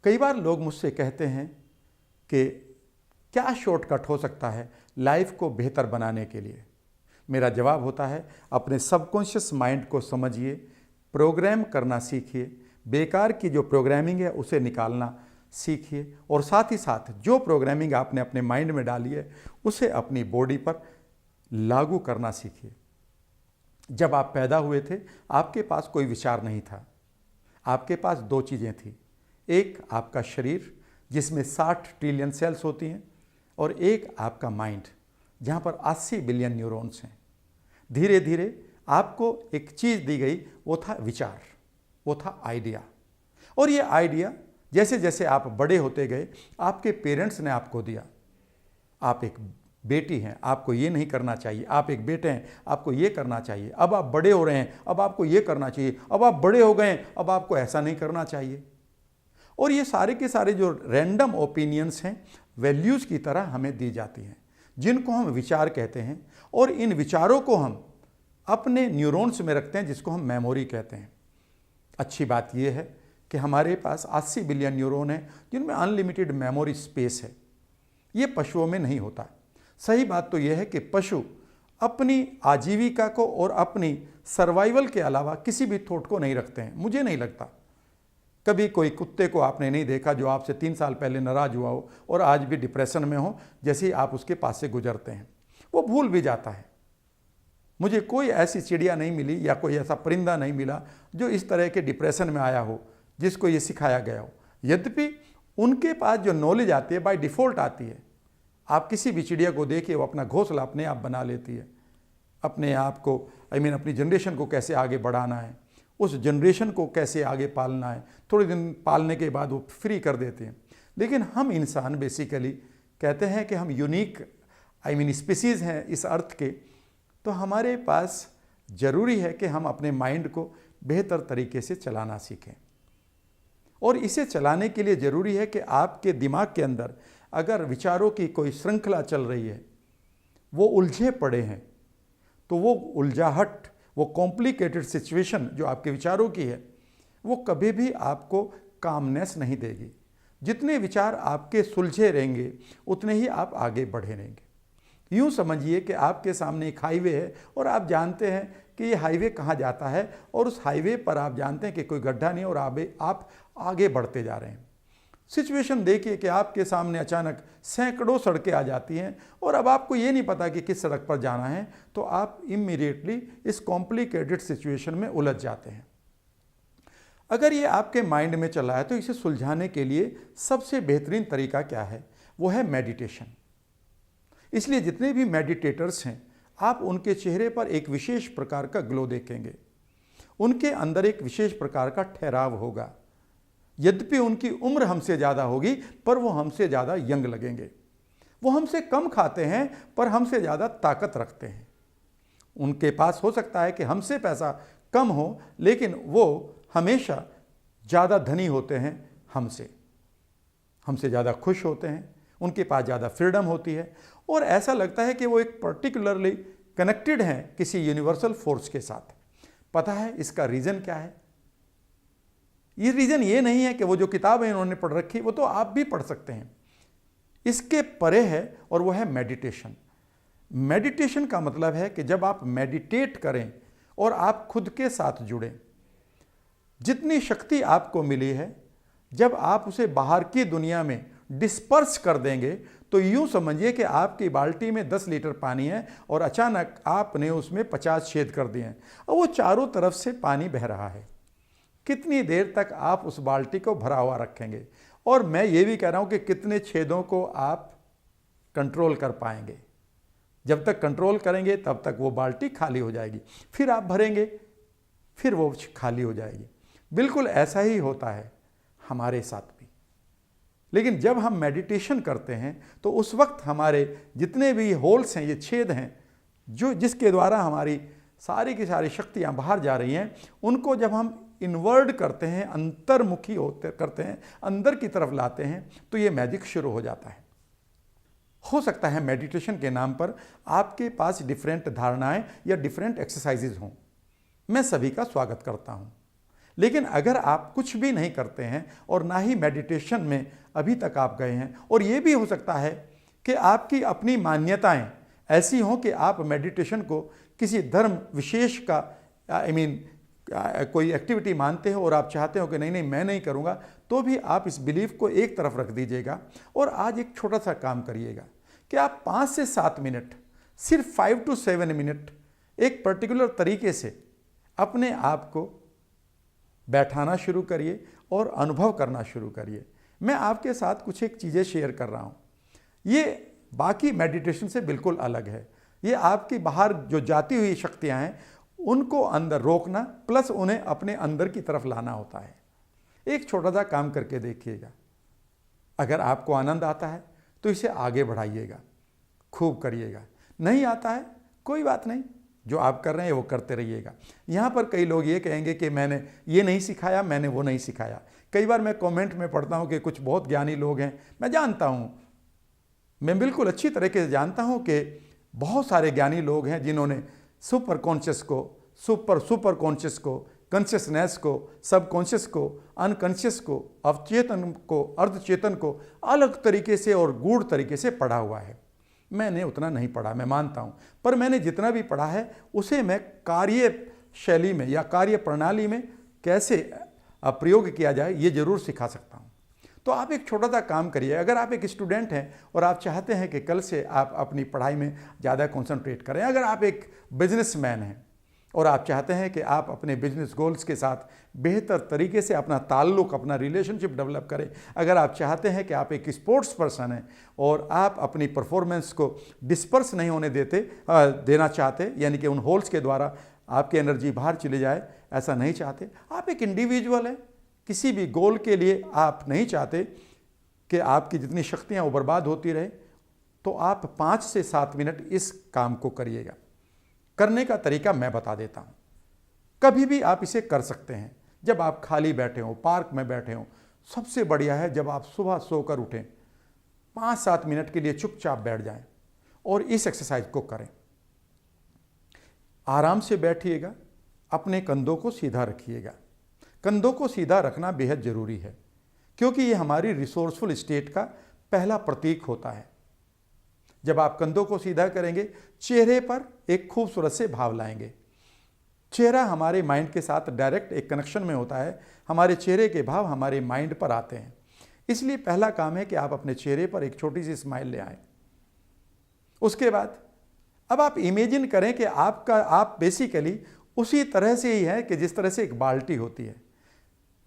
कई बार लोग मुझसे कहते हैं कि क्या शॉर्टकट हो सकता है लाइफ को बेहतर बनाने के लिए। मेरा जवाब होता है, अपने सबकॉन्शियस माइंड को समझिए, प्रोग्राम करना सीखिए, बेकार की जो प्रोग्रामिंग है उसे निकालना सीखिए और साथ ही साथ जो प्रोग्रामिंग आपने अपने माइंड में डाली है उसे अपनी बॉडी पर लागू करना सीखिए। जब आप पैदा हुए थे आपके पास कोई विचार नहीं था, आपके पास दो चीज़ें थी, एक आपका शरीर जिसमें 60 ट्रिलियन सेल्स होती हैं और एक आपका माइंड जहाँ पर 80 बिलियन न्यूरॉन्स हैं। धीरे धीरे आपको एक चीज़ दी गई, वो था विचार, वो था आइडिया। और ये आइडिया जैसे जैसे आप बड़े होते गए आपके पेरेंट्स ने आपको दिया। आप एक बेटी हैं, आपको ये नहीं करना चाहिए, आप एक बेटे हैं, आपको ये करना चाहिए, अब आप बड़े हो रहे हैं, अब आपको ये करना चाहिए, अब आप बड़े हो गए हैं, अब आपको ऐसा नहीं करना चाहिए। और ये सारे के सारे जो रैंडम ओपिनियंस हैं वैल्यूज़ की तरह हमें दी जाती हैं, जिनको हम विचार कहते हैं। और इन विचारों को हम अपने न्यूरॉन्स में रखते हैं, जिसको हम मेमोरी कहते हैं। अच्छी बात यह है कि हमारे पास 80 बिलियन न्यूरॉन हैं जिनमें अनलिमिटेड मेमोरी स्पेस है। ये पशुओं में नहीं होता। सही बात तो यह है कि पशु अपनी आजीविका को और अपनी सर्वाइवल के अलावा किसी भी थॉट को नहीं रखते हैं। मुझे नहीं लगता कभी कोई कुत्ते को आपने नहीं देखा जो आपसे 3 साल पहले नाराज हुआ हो और आज भी डिप्रेशन में हो, जैसे ही आप उसके पास से गुजरते हैं वो भूल भी जाता है। मुझे कोई ऐसी चिड़िया नहीं मिली या कोई ऐसा परिंदा नहीं मिला जो इस तरह के डिप्रेशन में आया हो, जिसको ये सिखाया गया हो। यद्यपि उनके पास जो नॉलेज आती है बाय डिफ़ॉल्ट आती है। आप किसी भी चिड़िया को देखिए, वो अपना घोंसला अपने आप बना लेती है, अपने आप को अपनी जनरेशन को कैसे आगे बढ़ाना है, उस जनरेशन को कैसे आगे पालना है, थोड़े दिन पालने के बाद वो फ्री कर देते हैं। लेकिन हम इंसान बेसिकली कहते हैं कि हम यूनिक स्पीसीज़ हैं इस अर्थ के। तो हमारे पास ज़रूरी है कि हम अपने माइंड को बेहतर तरीके से चलाना सीखें। और इसे चलाने के लिए ज़रूरी है कि आपके दिमाग के अंदर अगर विचारों की कोई श्रृंखला चल रही है, वो उलझे पड़े हैं, तो वो उलझाहट, वो कॉम्प्लिकेटेड सिचुएशन जो आपके विचारों की है, वो कभी भी आपको कामनेस नहीं देगी। जितने विचार आपके सुलझे रहेंगे उतने ही आप आगे बढ़े रहेंगे। यूँ समझिए कि आपके सामने एक हाईवे है और आप जानते हैं कि ये हाईवे कहाँ जाता है, और उस हाईवे पर आप जानते हैं कि कोई गड्ढा नहीं और आप आगे बढ़ते जा रहे हैं। सिचुएशन देखिए कि आपके सामने अचानक सैकड़ों सड़कें आ जाती हैं और अब आपको ये नहीं पता कि किस सड़क पर जाना है, तो आप इमीडिएटली इस कॉम्प्लिकेटेड सिचुएशन में उलझ जाते हैं। अगर ये आपके माइंड में चला है तो इसे सुलझाने के लिए सबसे बेहतरीन तरीका क्या है, वो है मेडिटेशन। इसलिए जितने भी मेडिटेटर्स हैं आप उनके चेहरे पर एक विशेष प्रकार का ग्लो देखेंगे, उनके अंदर एक विशेष प्रकार का ठहराव होगा। यद्यपि उनकी उम्र हमसे ज़्यादा होगी पर वो हमसे ज़्यादा यंग लगेंगे। वो हमसे कम खाते हैं पर हमसे ज़्यादा ताकत रखते हैं। उनके पास हो सकता है कि हमसे पैसा कम हो, लेकिन वो हमेशा ज़्यादा धनी होते हैं हमसे ज़्यादा खुश होते हैं, उनके पास ज़्यादा फ्रीडम होती है और ऐसा लगता है कि वो एक पर्टिकुलरली कनेक्टेड हैं किसी यूनिवर्सल फोर्स के साथ। पता है इसका रीज़न क्या है? ये रीज़न ये नहीं है कि वो जो किताबें इन्होंने पढ़ रखी वो तो आप भी पढ़ सकते हैं, इसके परे है और वो है मेडिटेशन। मेडिटेशन का मतलब है कि जब आप मेडिटेट करें और आप खुद के साथ जुड़ें, जितनी शक्ति आपको मिली है जब आप उसे बाहर की दुनिया में डिस्पर्स कर देंगे, तो यूं समझिए कि आपकी बाल्टी में 10 लीटर पानी है और अचानक आपने उसमें 50 छेद कर दिए हैं और वो चारों तरफ से पानी बह रहा है। कितनी देर तक आप उस बाल्टी को भरा हुआ रखेंगे? और मैं ये भी कह रहा हूं कि कितने छेदों को आप कंट्रोल कर पाएंगे। जब तक कंट्रोल करेंगे तब तक वो बाल्टी खाली हो जाएगी, फिर आप भरेंगे, फिर वो खाली हो जाएगी। बिल्कुल ऐसा ही होता है हमारे साथ भी। लेकिन जब हम मेडिटेशन करते हैं तो उस वक्त हमारे जितने भी होल्स हैं, ये छेद हैं जिसके द्वारा हमारी सारी की सारी शक्तियाँ बाहर जा रही हैं, उनको जब हम इनवर्ड करते हैं, अंतर्मुखी करते हैं, अंदर की तरफ लाते हैं, तो ये मैजिक शुरू हो जाता है। हो सकता है मेडिटेशन के नाम पर आपके पास डिफरेंट धारणाएं या डिफरेंट एक्सरसाइजेज हों। मैं सभी का स्वागत करता हूं। लेकिन अगर आप कुछ भी नहीं करते हैं और ना ही मेडिटेशन में अभी तक आप गए हैं, और ये भी हो सकता है कि आपकी अपनी मान्यताएं ऐसी हों कि आप मेडिटेशन को किसी धर्म विशेष का कोई एक्टिविटी मानते हो और आप चाहते हो कि नहीं नहीं मैं नहीं करूँगा, तो भी आप इस बिलीफ को एक तरफ रख दीजिएगा और आज एक छोटा सा काम करिएगा कि आप 5 से 7 मिनट, सिर्फ 5 to 7 मिनट एक पर्टिकुलर तरीके से अपने आप को बैठाना शुरू करिए और अनुभव करना शुरू करिए। मैं आपके साथ कुछ एक चीज़ें शेयर कर रहा हूँ, ये बाकी मेडिटेशन से बिल्कुल अलग है। ये आपकी बाहर जो जाती हुई शक्तियाँ हैं उनको अंदर रोकना प्लस उन्हें अपने अंदर की तरफ लाना होता है। एक छोटा सा काम करके देखिएगा, अगर आपको आनंद आता है तो इसे आगे बढ़ाइएगा, खूब करिएगा। नहीं आता है कोई बात नहीं, जो आप कर रहे हैं वो करते रहिएगा। यहाँ पर कई लोग ये कहेंगे कि मैंने ये नहीं सिखाया, मैंने वो नहीं सिखाया। कई बार मैं कमेंट में पढ़ता हूँ कि कुछ बहुत ज्ञानी लोग हैं, मैं जानता हूँ, मैं बिल्कुल अच्छी तरीके से जानता हूँ कि बहुत सारे ज्ञानी लोग हैं जिन्होंने सुपर कॉन्शियस को, सुपर कॉन्शियस को, कॉन्शियसनेस को, सब कॉन्शियस को, अनकॉन्शियस को, अवचेतन को, अर्धचेतन को अलग तरीके से और गूढ़ तरीके से पढ़ा हुआ है। मैंने उतना नहीं पढ़ा, मैं मानता हूँ, पर मैंने जितना भी पढ़ा है उसे मैं कार्य शैली में या कार्य प्रणाली में कैसे प्रयोग किया जाए ये जरूर सिखा सकता हूँ। तो आप एक छोटा सा काम करिए। अगर आप एक स्टूडेंट हैं और आप चाहते हैं कि कल से आप अपनी पढ़ाई में ज़्यादा कंसंट्रेट करें, अगर आप एक बिजनेसमैन हैं और आप चाहते हैं कि आप अपने बिजनेस गोल्स के साथ बेहतर तरीके से अपना ताल्लुक़, अपना रिलेशनशिप डेवलप करें, अगर आप चाहते हैं कि आप एक स्पोर्ट्स पर्सन हैं और आप अपनी परफॉर्मेंस को डिस्पर्स नहीं होने देना चाहते, यानी कि उन होल्स के द्वारा आपकी एनर्जी बाहर चली जाए, ऐसा नहीं चाहते, आप एक इंडिविजुअल हैं, किसी भी गोल के लिए आप नहीं चाहते कि आपकी जितनी शक्तियाँ वो बर्बाद होती रहे, तो आप 5 से 7 मिनट इस काम को करिएगा। करने का तरीका मैं बता देता हूँ। कभी भी आप इसे कर सकते हैं, जब आप खाली बैठे हों, पार्क में बैठे हों। सबसे बढ़िया है जब आप सुबह सोकर उठें, 5-7 मिनट के लिए चुपचाप बैठ जाएं और इस एक्सरसाइज को करें। आराम से बैठिएगा, अपने कंधों को सीधा रखिएगा। कंधों को सीधा रखना बेहद ज़रूरी है क्योंकि ये हमारी रिसोर्सफुल स्टेट का पहला प्रतीक होता है। जब आप कंधों को सीधा करेंगे, चेहरे पर एक खूबसूरत से भाव लाएंगे। चेहरा हमारे माइंड के साथ डायरेक्ट एक कनेक्शन में होता है, हमारे चेहरे के भाव हमारे माइंड पर आते हैं। इसलिए पहला काम है कि आप अपने चेहरे पर एक छोटी सी स्माइल ले आएं। उसके बाद अब आप इमेजिन करें कि आप बेसिकली उसी तरह से ही है कि जिस तरह से एक बाल्टी होती है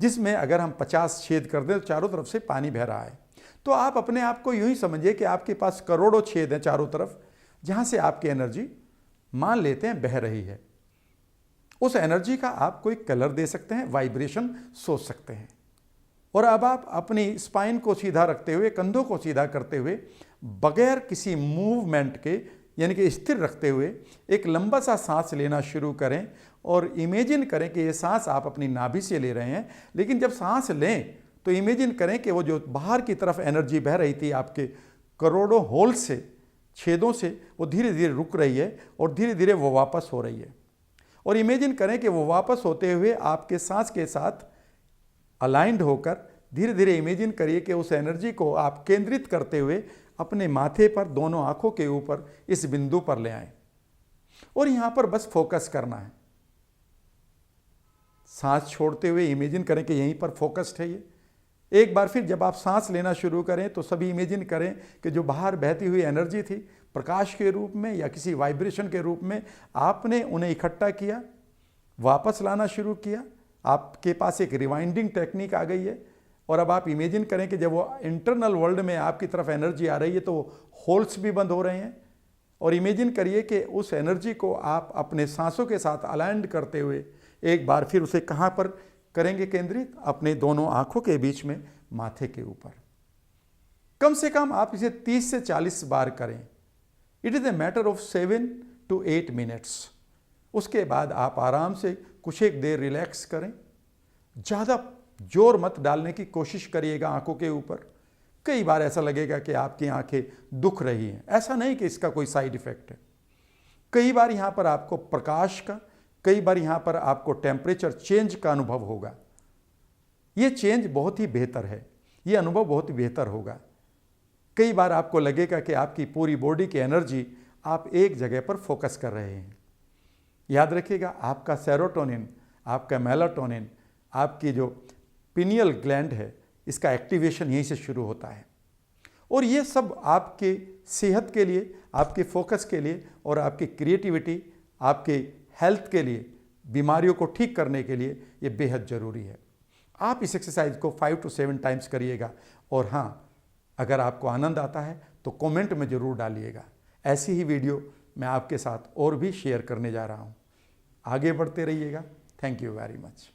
जिसमें अगर हम 50 छेद कर दें तो चारों तरफ से पानी बह रहा है। तो आप अपने आप को यूं ही समझिए कि आपके पास करोड़ों छेद हैं चारों तरफ, जहां से आपकी एनर्जी मान लेते हैं बह रही है। उस एनर्जी का आप कोई कलर दे सकते हैं, वाइब्रेशन सोच सकते हैं। और अब आप अपनी स्पाइन को सीधा रखते हुए, कंधों को सीधा करते हुए, बगैर किसी मूवमेंट के यानी कि स्थिर रखते हुए एक लंबा सा सांस लेना शुरू करें और इमेजिन करें कि ये सांस आप अपनी नाभि से ले रहे हैं। लेकिन जब सांस लें तो इमेजिन करें कि वो जो बाहर की तरफ एनर्जी बह रही थी आपके करोड़ों होल से, छेदों से, वो धीरे धीरे रुक रही है और धीरे धीरे वो वापस हो रही है। और इमेजिन करें कि वो वापस होते हुए आपके सांस के साथ अलाइंड होकर धीरे धीरे इमेजिन करिए कि उस एनर्जी को आप केंद्रित करते हुए अपने माथे पर, दोनों आंखों के ऊपर इस बिंदु पर ले आएं और यहां पर बस फोकस करना है। सांस छोड़ते हुए इमेजिन करें कि यहीं पर फोकस्ड है ये। एक बार फिर जब आप सांस लेना शुरू करें तो सभी इमेजिन करें कि जो बाहर बहती हुई एनर्जी थी, प्रकाश के रूप में या किसी वाइब्रेशन के रूप में, आपने उन्हें इकट्ठा किया, वापस लाना शुरू किया। आपके पास एक रिवाइंडिंग टेक्निक आ गई है और अब आप इमेजिन करें कि जब वो इंटरनल वर्ल्ड में आपकी तरफ एनर्जी आ रही है तो होल्स भी बंद हो रहे हैं। और इमेजिन करिए कि उस एनर्जी को आप अपने सांसों के साथ अलाइंड करते हुए एक बार फिर उसे कहाँ पर करेंगे केंद्रित? अपने दोनों आंखों के बीच में, माथे के ऊपर। कम से कम आप इसे 30 से 40 बार करें। It is a matter of 7 to 8 minutes. उसके बाद आप आराम से कुछ एक देर रिलैक्स करें। ज़्यादा जोर मत डालने की कोशिश करिएगा आंखों के ऊपर। कई बार ऐसा लगेगा कि आपकी आंखें दुख रही हैं, ऐसा नहीं कि इसका कोई साइड इफेक्ट है। कई बार यहाँ पर आपको प्रकाश का, कई बार यहाँ पर आपको टेम्परेचर चेंज का अनुभव होगा। ये चेंज बहुत ही बेहतर है, ये अनुभव बहुत ही बेहतर होगा। कई बार आपको लगेगा कि आपकी पूरी बॉडी की एनर्जी आप एक जगह पर फोकस कर रहे हैं। याद रखिएगा, आपका सेरोटोनिन, आपका मेलाटोनिन, आपकी जो पिनियल ग्लैंड है, इसका एक्टिवेशन यहीं से शुरू होता है। और ये सब आपके सेहत के लिए, आपके फोकस के लिए और आपकी क्रिएटिविटी, आपके हेल्थ के लिए, बीमारियों को ठीक करने के लिए ये बेहद ज़रूरी है। आप इस एक्सरसाइज को 5 to 7 टाइम्स करिएगा। और हाँ, अगर आपको आनंद आता है तो कमेंट में ज़रूर डालिएगा। ऐसी ही वीडियो मैं आपके साथ और भी शेयर करने जा रहा हूँ। आगे बढ़ते रहिएगा। Thank you very much.